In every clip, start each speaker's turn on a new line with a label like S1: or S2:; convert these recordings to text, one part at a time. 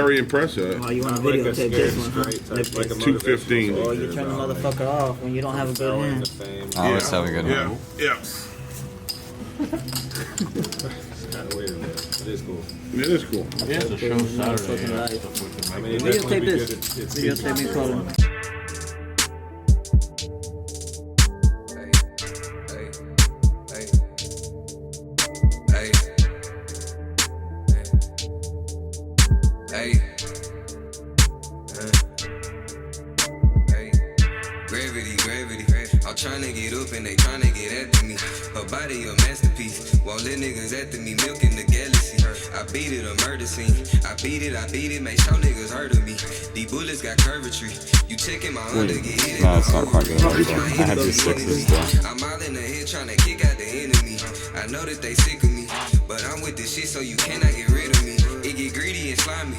S1: already impressed you.
S2: Oh, you want to videotape this one, huh?
S1: Like 215.
S2: Oh, you turn the motherfucker off when you don't have a good hand.
S3: I always have a good hand.
S1: Yeah.
S4: It is cool.
S1: It is cool.
S5: Yeah, it's a show Saturday.
S4: I mean, it
S2: Videotape
S4: definitely
S2: this.
S4: it's
S2: Videotape me calling.
S6: Tryna get up and they tryna get after me. Her body a masterpiece. Won't let niggas after me, milking the galaxy. I beat it, a murder scene. I beat it, make sure niggas heard of me. These bullets got curvatry. You checking my under, get hit.
S3: No, it's not quite good enough. I have these sixes still.
S6: I'm out in the head tryna kick out the enemy. I know that they sick of me, but I'm with this shit so you cannot get rid of me. It get greedy and slimy.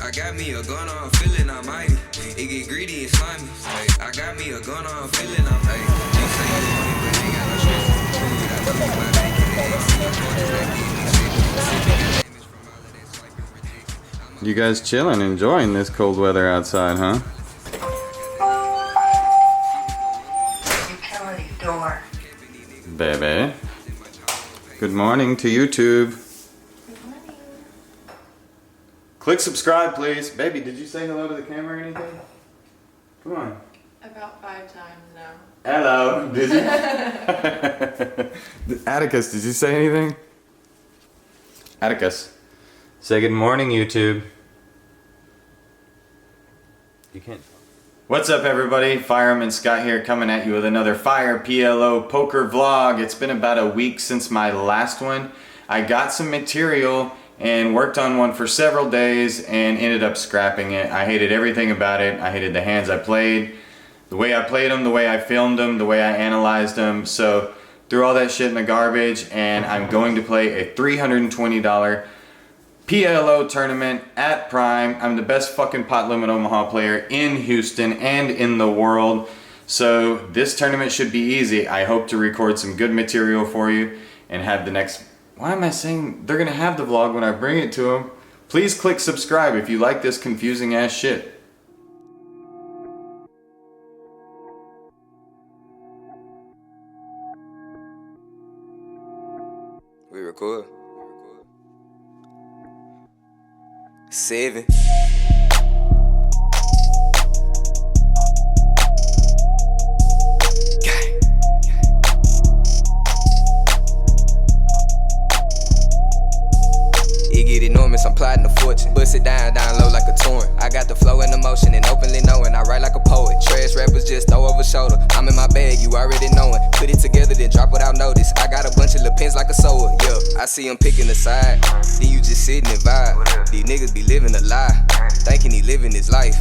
S6: I got me a gun on, feeling I'm mighty. It get greedy and slimy. I got me a gun on, feeling I'm mighty.
S3: You guys chilling, enjoying this cold weather outside, huh?
S7: Utility door.
S3: Baby. Good morning to YouTube.
S7: Good morning.
S3: Click subscribe, please. Baby, did you say hello to the camera or anything? Come on.
S7: About 5 times now.
S3: Hello. Did you? Atticus, did you say anything? Atticus. Say good morning, YouTube. You can't. What's up, everybody? Fireman Scott here, coming at you with another Fire PLO poker vlog. It's been about a week since my last one. I got some material and worked on one for several days and ended up scrapping it. I hated everything about it. I hated the hands I played, the way I played them, the way I filmed them, the way I analyzed them. So threw all that shit in the garbage, and I'm going to play a $320 PLO tournament at Prime. I'm the best fucking pot Limit Omaha player in Houston and in the world. So this tournament should be easy. I hope to record some good material for you and have the next... Why am I saying they're gonna have the vlog when I bring it to them? Please click subscribe if you like this confusing ass shit.
S6: We record. 7. It get enormous, I'm plotting a fortune. Bust it down low like a torrent. I got the flow and emotion and openly knowing I write like a poet. Trash rappers just throw over shoulder. I'm in my bag, you already knowing. Put it together, then drop without notice. I got a bunch of little pins like a sower. Yeah, I see him picking the side. Then you just sitting and vibe. These niggas be living a lie, thinking he living his life.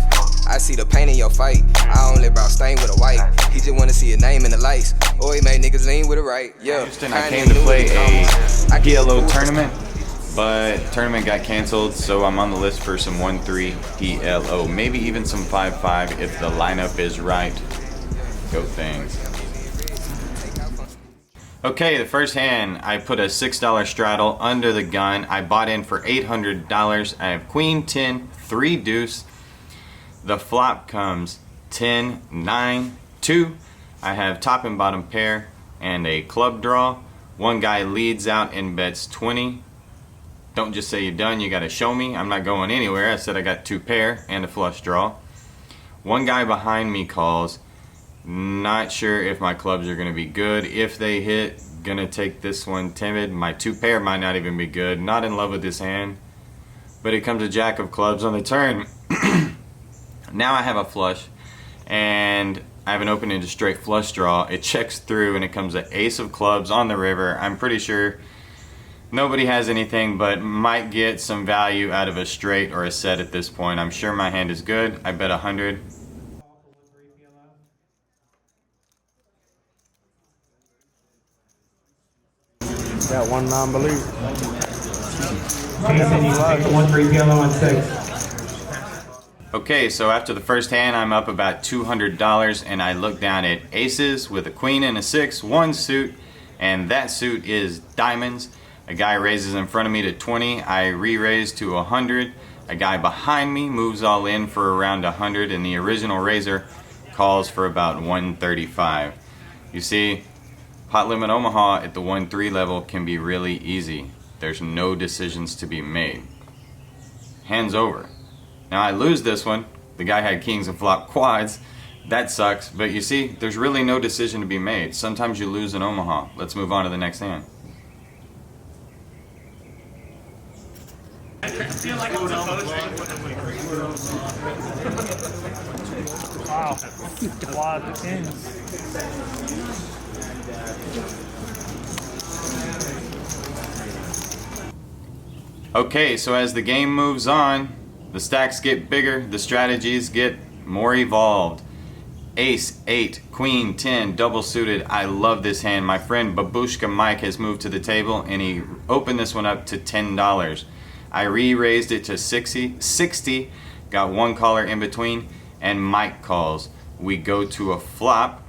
S6: I see the pain in your fight. I only brought stain with a white. He just wanna see a name in the lights. Or he made niggas lean with a right. Yeah,
S3: Houston, I came to play a PLO tournament, but tournament got canceled, so I'm on the list for some 1-3 PLO, maybe even some 5-5 if the lineup is right. Go things. Okay, the first hand, I put a $6 straddle under the gun. I bought in for $800. I have queen, 10, 3 deuce. The flop comes 10, 9, 2. I have top and bottom pair and a club draw. One guy leads out and bets 20. Don't just say you're done, you gotta show me. I'm not going anywhere. I said I got 2 pair and a flush draw. One guy behind me calls. Not sure if my clubs are gonna be good. If they hit, gonna take this one timid. My 2 pair might not even be good. Not in love with this hand. But it comes a jack of clubs on the turn. Now I have a flush and I have an open into straight flush draw. It checks through and it comes an ace of clubs on the river. I'm pretty sure nobody has anything, but might get some value out of a straight or a set at this point. I'm sure my hand is good. I bet 100.
S5: Got one non-believer.
S4: 1-3 PLO on 6.
S3: Okay, so after the first hand, I'm up about $200, and I look down at aces with a queen and a 6, 1 suit, and that suit is diamonds. A guy raises in front of me to 20. I re-raise to 100. A guy behind me moves all in for around 100, and the original raiser calls for about 135. You see, pot limit Omaha at the 1-3 level can be really easy. There's no decisions to be made. Hands over. Now I lose this one. The guy had kings and flop quads. That sucks, but you see, there's really no decision to be made. Sometimes you lose in Omaha. Let's move on to the next hand.
S5: Wow. Quad the kings.
S3: Okay, so as the game moves on, the stacks get bigger, the strategies get more evolved. Ace, 8, Queen, 10, double suited. I love this hand. My friend Babushka Mike has moved to the table and he opened this one up to $10. I re-raised it to 60, got one caller in between, and Mike calls. We go to a flop.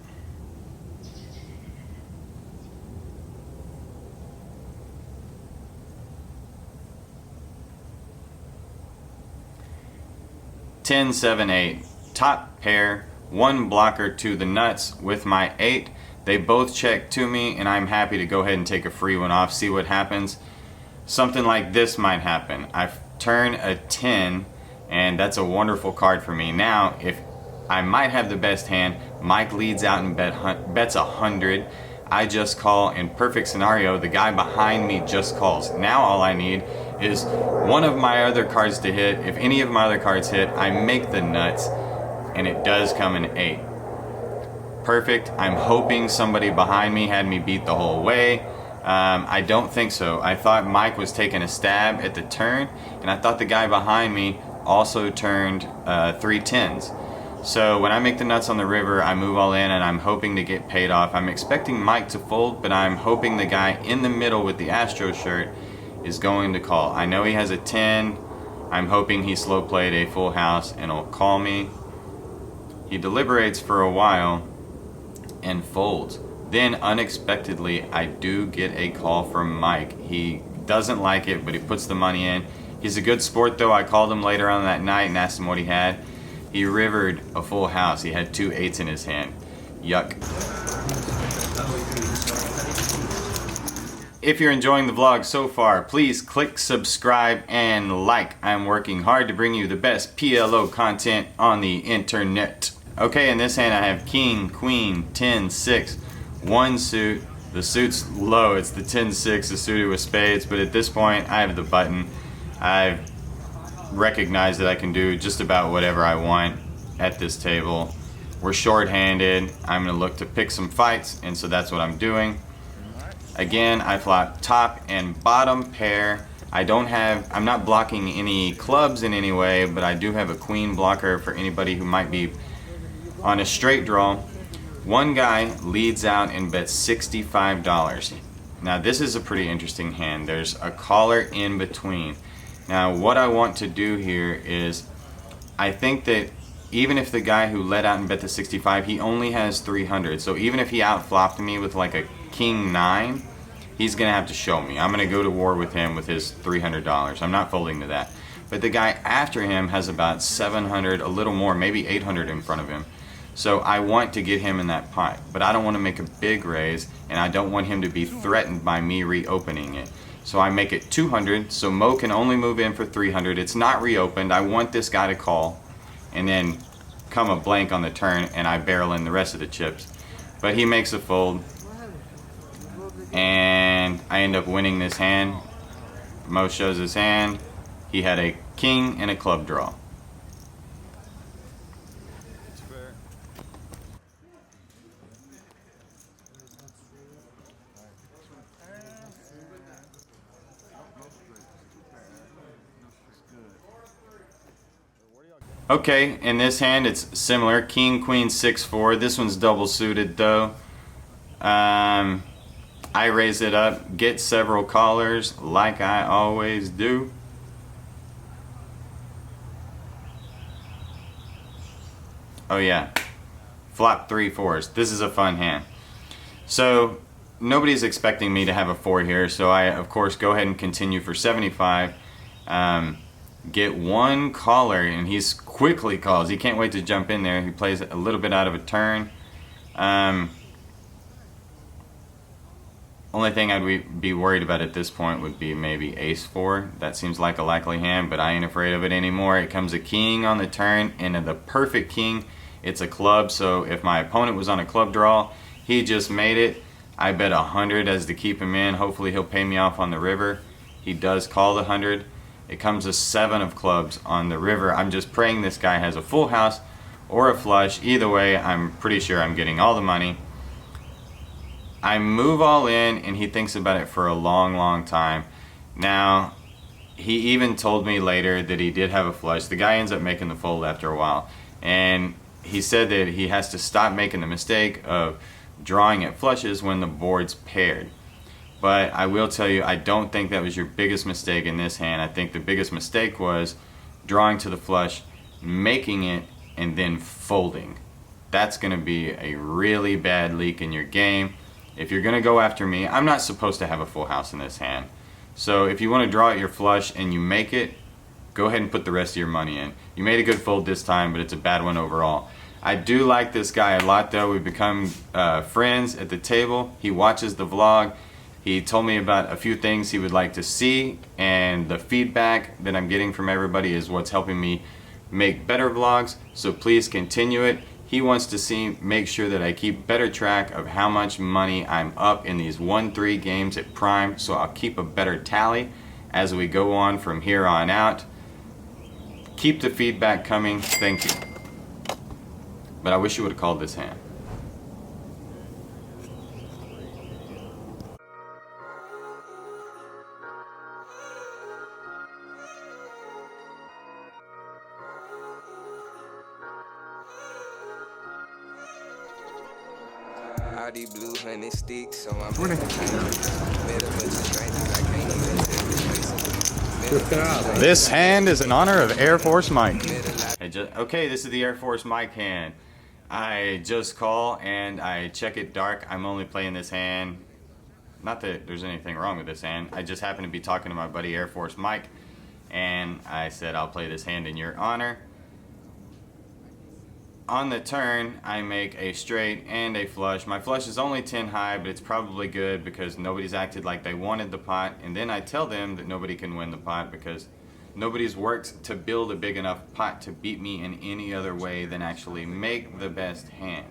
S3: Ten, 7, 8. Top pair, one blocker to the nuts with my 8. They both check to me and I'm happy to go ahead and take a free one off, see what happens. Something like this might happen. I turn a 10 and that's a wonderful card for me. Now, if I might have the best hand, Mike leads out and bets 100. I just call. In perfect scenario, the guy behind me just calls. Now all I need is one of my other cards to hit. If any of my other cards hit, I make the nuts, and it does come an 8. Perfect. I'm hoping somebody behind me had me beat the whole way. I don't think so. I thought Mike was taking a stab at the turn, and I thought the guy behind me also turned 3 10s. So when I make the nuts on the river, I move all in and I'm hoping to get paid off. I'm expecting Mike to fold, but I'm hoping the guy in the middle with the Astro shirt is going to call. I know he has a 10. I'm hoping he slow played a full house and will call me. He deliberates for a while and folds. Then unexpectedly, I do get a call from Mike. He doesn't like it, but he puts the money in. He's a good sport though. I called him later on that night and asked him what he had. He rivered a full house. He had 2 8s in his hand. Yuck. If you're enjoying the vlog so far, please click subscribe and like. I'm working hard to bring you the best PLO content on the internet. Okay, in this hand I have king, queen, 10, 6, 1 suit. The suit's low. It's the 10, 6, the suited with spades, but at this point I have the button. I've recognize that I can do just about whatever I want at this table. We're short-handed. I'm going to look to pick some fights, and so that's what I'm doing. Again, I flop top and bottom pair. I'm not blocking any clubs in any way, but I do have a queen blocker for anybody who might be on a straight draw. One guy leads out and bets $65. Now this is a pretty interesting hand. There's a caller in between. Now what I want to do here is, I think that even if the guy who led out and bet the 65, he only has 300. So even if he outflopped me with like a king 9, he's gonna have to show me. I'm gonna go to war with him with his $300. I'm not folding to that. But the guy after him has about 700, a little more, maybe 800 in front of him. So I want to get him in that pot, but I don't want to make a big raise, and I don't want him to be threatened by me reopening it. So I make it 200, so Mo can only move in for 300. It's not reopened. I want this guy to call, and then come a blank on the turn, and I barrel in the rest of the chips. But he makes a fold, and I end up winning this hand. Mo shows his hand. He had a king and a club draw. Okay, in this hand it's similar. King, queen, 6, 4. This one's double suited though. I raise it up, get several callers like I always do. Oh yeah, flop 3 4s. This is a fun hand. So nobody's expecting me to have a 4 here, so I of course go ahead and continue for 75. get one caller, and he's quickly calls. He can't wait to jump in there. He plays a little bit out of a turn. Only thing I'd be worried about at this point would be maybe ace-4. That seems like a likely hand, but I ain't afraid of it anymore. It comes a king on the turn, and the perfect king, it's a club. So if my opponent was on a club draw, he just made it. I bet 100 as to keep him in. Hopefully he'll pay me off on the river. He does call the 100. It comes a 7 of clubs on the river. I'm just praying this guy has a full house or a flush. Either way, I'm pretty sure I'm getting all the money. I move all in, and he thinks about it for a long time. Now, he even told me later that he did have a flush. The guy ends up making the fold after a while, and he said that he has to stop making the mistake of drawing at flushes when the board's paired. But I will tell you, I don't think that was your biggest mistake in this hand. I think the biggest mistake was drawing to the flush, making it, and then folding. That's going to be a really bad leak in your game. If you're going to go after me, I'm not supposed to have a full house in this hand. So if you want to draw at your flush and you make it, go ahead and put the rest of your money in. You made a good fold this time, but it's a bad one overall. I do like this guy a lot though. We've become friends at the table. He watches the vlog. He told me about a few things he would like to see, and the feedback that I'm getting from everybody is what's helping me make better vlogs. So please continue it. He wants to make sure that I keep better track of how much money I'm up in these 1-3 games at Prime, so I'll keep a better tally as we go on from here on out. Keep the feedback coming, thank you. But I wish you would have called this hand.
S6: All these blue honey sticks, so I'm met a bunch of strangers, I can't even tell this.
S3: This hand is in honor of Air Force Mike. Okay, this is the Air Force Mike hand. I just call and I check it dark. I'm only playing this hand. Not that there's anything wrong with this hand. I just happen to be talking to my buddy Air Force Mike, and I said I'll play this hand in your honor. On the turn, I make a straight and a flush. My flush is only 10 high, but it's probably good because nobody's acted like they wanted the pot. And then I tell them that nobody can win the pot because nobody's worked to build a big enough pot to beat me in any other way than actually make the best hand.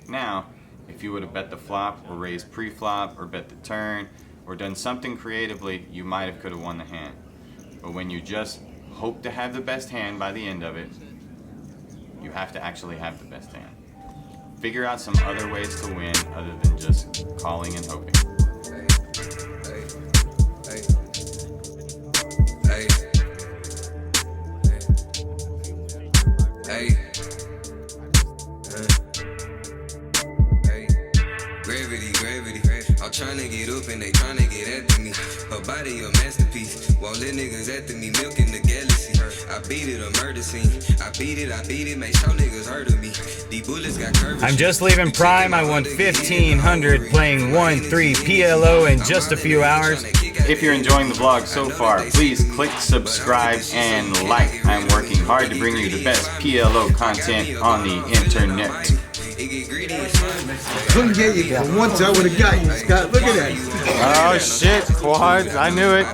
S3: Now, if you would have bet the flop or raised pre-flop or bet the turn or done something creatively, you might have could have won the hand. But when you just hope to have the best hand by the end of it, you have to actually have the best hand. Figure out some other ways to win other than just calling and hoping.
S6: Gravity. I'm tryna get up and they tryna get after me. Her body a masterpiece. Won't let niggas after me, milking the galaxy. I beat it, a murder scene. I beat it, make sure niggas heard of me. These bullets got curves.
S5: I'm just leaving Prime. I won 1,500 playing 1-3 PLO in just a few hours.
S3: If you're enjoying the vlog so far, please click subscribe and like. I'm working hard to bring you the best PLO content on the internet.
S8: Couldn't get you, but once I would have got you, Scott. Look at that.
S3: Oh shit, quads. I knew it.